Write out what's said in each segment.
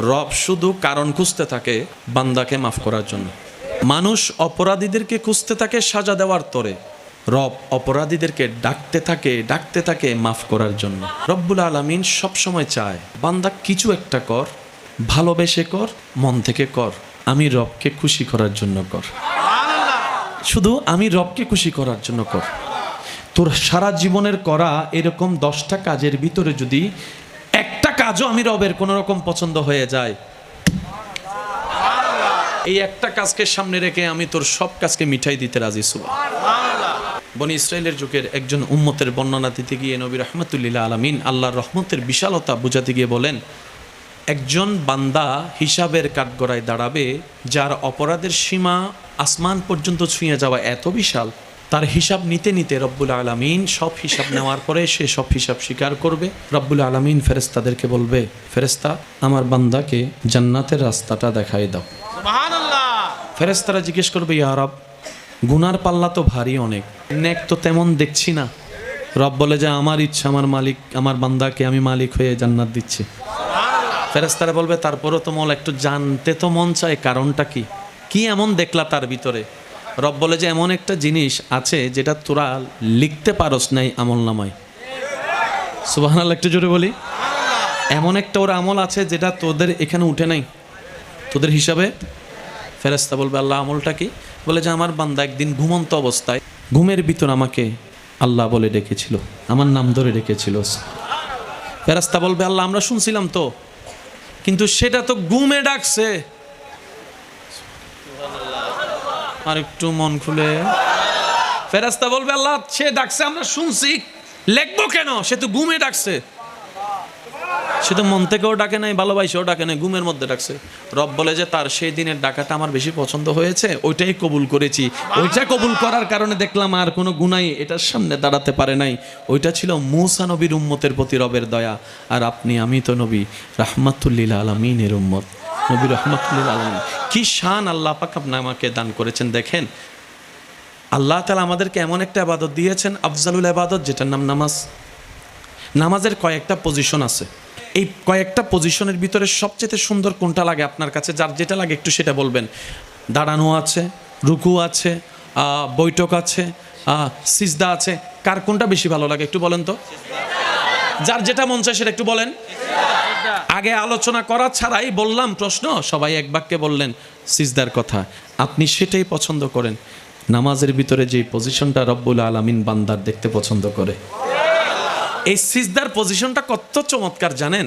রব শুধু কারণ খুঁজতে থাকে বান্দাকে মাফ করার জন্য। মানুষ অপরাধীদেরকে খুঁজতে থাকে সাজা দেওয়ার তরে, রব অপরাধীদেরকে ডাকতে থাকে মাফ করার জন্য। রব্বুল আলামিন সবসময় চায় বান্দা কিছু একটা কর, ভালোবেসে কর, মন থেকে কর, আমি রবকে খুশি করার জন্য কর, শুধু আমি রবকে খুশি করার জন্য কর। তোর সারা জীবনের করা এরকম 10টা কাজের ভিতরে যদি একটা কাজও আমি রবের কোনো রকম পছন্দ হয়ে যায়, এই একটা কাজকে সামনে রেখে আমি তোর সব কাজকে মিঠাই দিতে রাজি। সুবহানাল্লাহ। বনি ইসরাইলের যুগের একজন উম্মতের বর্ণনা দিতে গিয়ে নবী রাহমাতুল্লিল আলামিন আল্লাহর রহমতের বিশালতা বুঝাতে গিয়ে বলেন, একজন বান্দা হিসাবের কাঠগড়ায় দাঁড়াবে যার অপরাধের সীমা আসমান পর্যন্ত ছুঁয়ে যাওয়া এত বিশাল, তার হিসাব নিতে নিতে রব্বুল আলামিন সব হিসাব নেওয়ার পরে সে সব হিসাব স্বীকার করবে। রব্বুল আলামিন ফেরেশতাদেরকে বলবে, ফেরেশতা আমার বান্দাকে জান্নাতের রাস্তাটা দেখাই দাও। সুবহানাল্লাহ। ফেরেশতারা জিজ্ঞেস করবে, ইয়া রব গুনার পাল্লা তো ভারী অনেক, নেক তো তেমন দেখছি না। রব বলে যে আমার ইচ্ছা, আমার মালিক আমার বান্দাকে আমি মালিক হয়ে জান্নাত দিচ্ছি। ফেরেশতারা বলবে, তারপরও তো মল একটু জানতে তো মন চায় কারণটা কি এমন দেখলা তার ভিতরে? রব বলে যে এমন একটা জিনিস আছে যেটা তোরা লিখতে পারস নাই আমলনামায়। সুবহানাল্লাহ, একটু জোরে বলি। এমন একটা ওর আমল আছে যেটা তোদের এখানে উঠে নাই, তোদের হিসাবে। ফেরেশতা বলবে, আল্লাহ আমলটা কি? বলে যে আমার বান্দা একদিন ঘুমন্ত অবস্থায় ঘুমের ভিতর আমাকে আল্লাহ বলে ডেকেছিল, আমার নাম ধরে ডেকেছিল। ফেরেশতা বলবে, আল্লাহ আমরা শুনছিলাম তো, কিন্তু সেটা তো ঘুমে ডাকছে। আর একটু মন খুলে ফেরেশতা বলবে, আল্লাহ সে ডাকছে আমরা শুনছি, লিখবো কেন? সে তো ঘুমে ডাকছে, সে তো মন থেকেও ডাকে নাই, ভালোবাসেও ডাকে নাই, ঘুমের মধ্যে ডাকছে। রব বলে যে তার সেই দিনের ডাকাটা আমার বেশি পছন্দ হয়েছে, ওইটাই কবুল করেছি। ওইটা কবুল করার কারণে দেখলাম আর কোনো গুনাহ এটার সামনে দাঁড়াতে পারে নাই। ওইটা ছিল মূসা নবীর উম্মতের প্রতি রবের দয়া। আর আপনি আমি তো নবী রাহমাতুল্লিল আলামিনের উম্মত, নবী রাহমাতুল্লিল আলামিন। কি শান আল্লাহ পাক আমাকে দান করেছেন। দেখেন আল্লাহ তাআলা আমাদেরকে এমন একটা ইবাদত দিয়েছেন, আফজালুল ইবাদত, যেটার নাম নামাজ। নামাজের কয়েকটা পজিশন আছে, এই কয়েকটা পজিশনের ভিতরে সবচেয়ে সুন্দর কোনটা লাগে আপনার কাছে? যার যেটা লাগে একটু সেটা বলবেন। দাঁড়ানো আছে, রুকু আছে, বৈঠক আছে, সিজদা আছে, কার কোনটা বেশি ভালো লাগে একটু বলেন তো? যার যেটা মন চায় সেটা একটু বলেন। আগে আলোচনা করা ছাড়াই বললাম প্রশ্ন, সবাই এক বাক্যে বললেন সিজদার কথা। আপনি সেটাই পছন্দ করেন। নামাজের ভিতরে যে পজিশনটা রব্বুল আলামিন বান্দার দেখতে পছন্দ করে, এই সিজদার পজিশনটা কত চমৎকার জানেন?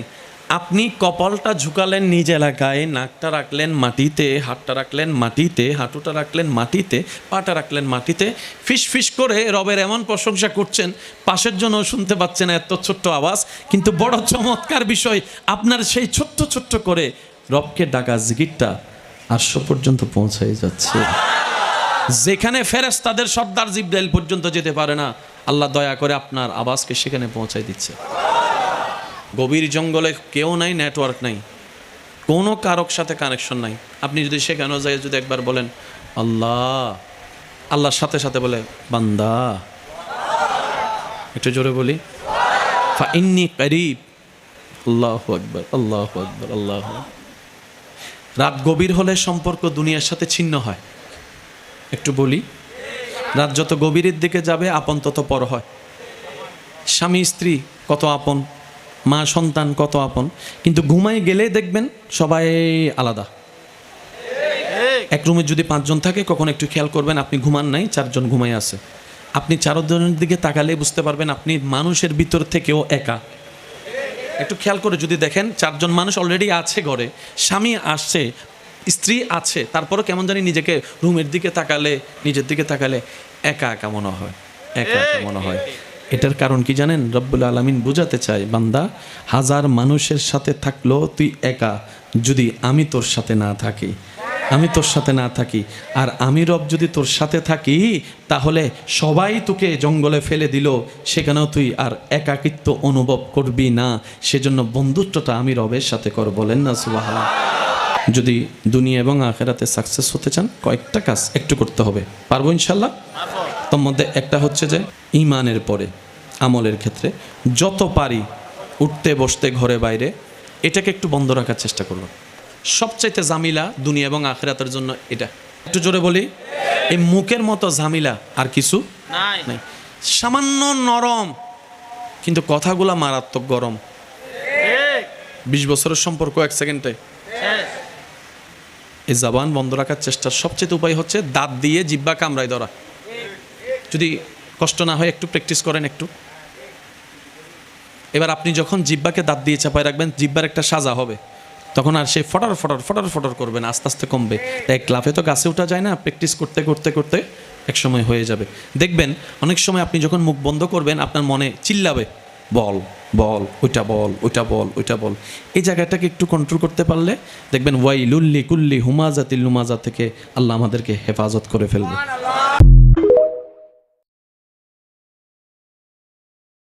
আপনি কপালটা ঝুঁকালেন নিজ এলাকায়, নাকটা রাখলেন মাটিতে, হাতটা রাখলেন মাটিতে, হাঁটুটা রাখলেন মাটিতে, পাটা রাখলেন মাটিতে, ফিস ফিস করে রবের এমন প্রশংসা করছেন, পাশের জন্য শুনতে পাচ্ছেন এত ছোট্ট আওয়াজ। কিন্তু বড় চমৎকার বিষয়, আপনার সেই ছোট্ট ছোট্ট করে রবকে ডাকা জিকিরটা আরশ পর্যন্ত পৌঁছাই যাচ্ছে, যেখানে ফেরেশতাদের সর্দার জিবরাইল পর্যন্ত যেতে পারে না। আল্লাহ দয়া করে আপনার আওয়াজকে সেখানে পৌঁছাই দিচ্ছে। গভীর জঙ্গলে কেউ নাই, নেটওয়ার্ক নাই, কোনো কারক সাথে কানেকশন নাই। আপনি যদি সেখানেও যাই যদি একবার বলেন আল্লাহ, আল্লাহর সাথে সাথে বলে বান্দা। একটু জোরে বলি, ফা ইন্নী করিব। আল্লাহু আকবার, আল্লাহু আকবার, আল্লাহু। রাত গভীর হলে সম্পর্ক দুনিয়ার সাথে ছিন্ন হয়। একটু বলি, রাত যত গভীরের দিকে যাবে আপন তত পর হয়। স্বামী স্ত্রী কত আপন, মা সন্তান কত আপন, কিন্তু ঘুমাই গেলে দেখবেন সবাই আলাদা। এক রুমে যদি 5 জন থাকে, কখন একটু খেয়াল করবেন আপনি ঘুমান নাই, 4 জন ঘুমাই আছে। আপনি 4 জনের দিকে তাকালে বুঝতে পারবেন আপনি মানুষের ভিতর থেকেও একা। একটু খেয়াল করে যদি দেখেন 4 জন মানুষ অলরেডি আছে ঘরে, স্বামী আসছে, স্ত্রী আছে, তারপরও কেমন জানি নিজেকে রুমের দিকে তাকালে, নিজের দিকে তাকালে একা একা মনে হয়, একা একা মনে হয়। এটার কারণ কি জানেন? রব্বুল আলামিন বুঝাতে চায়, বান্দা হাজার মানুষের সাথে থাকলো তুই একা, যদি আমি তোর সাথে না থাকি, আমি তোর সাথে না থাকি, আর আমি রব যদি তোর সাথে থাকি, তাহলে সবাই তোকে জঙ্গলে ফেলে দিল, সেখানেও তুই আর একাকিত্ব অনুভব করবি না। সেজন্য বন্ধুত্বটা আমি রবের সাথে কর। বলেন না সুবহানাল্লাহ। যদি দুনিয়া এবং আখিরাতে সাকসেস হতে চান, কয়েকটা কাজ একটু করতে হবে। পারবো ইনশাল্লাহ। তোর মধ্যে একটা হচ্ছে যে ঈমানের পরে আমলের ক্ষেত্রে যত পারি উঠতে বসতে ঘরে বাইরে এটাকে একটু বন্ধ রাখার চেষ্টা করবেন। সবচাইতে জামিলা দুনিয়া এবং আখিরাতের জন্য এটা। একটু জোরে বলি, এই মুখের মতো ঝামেলা আর কিছু নাই। সামান্য নরম, কিন্তু কথাগুলা মারাত্মক গরম। 20 বছরের সম্পর্ক 1 সেকেন্ডে। এই জবান বন্ধ রাখার চেষ্টার সবচেয়ে উপায় হচ্ছে দাঁত দিয়ে জিহ্বা কামড়ায় ধরা। যদি কষ্ট না হয় একটু প্র্যাকটিস করেন একটু। এবার আপনি যখন জিহ্বাকে দাঁত দিয়ে চাপায় রাখবেন, জিহ্বার একটা সাজা হবে, তখন আর সে ফটার ফটার ফটার ফটার করবে না, আস্তে আস্তে কমবে। তাই এক লাফে তো গাছে ওঠা যায় না, প্র্যাকটিস করতে করতে করতে এক সময় হয়ে যাবে। দেখবেন অনেক সময় আপনি যখন মুখ বন্ধ করবেন আপনার মনে চিল্লাবে, বল বল, ওইটা বল, ওইটা বল, ওইটা বল। এই জায়গাটাকে একটু কন্ট্রোল করতে পারলে দেখবেন ওয়াইলুল্লি কুল্লি হুমাজাতিল লুমাজা থেকে আল্লাহ আমাদেরকে হেফাজত করে ফেলবে।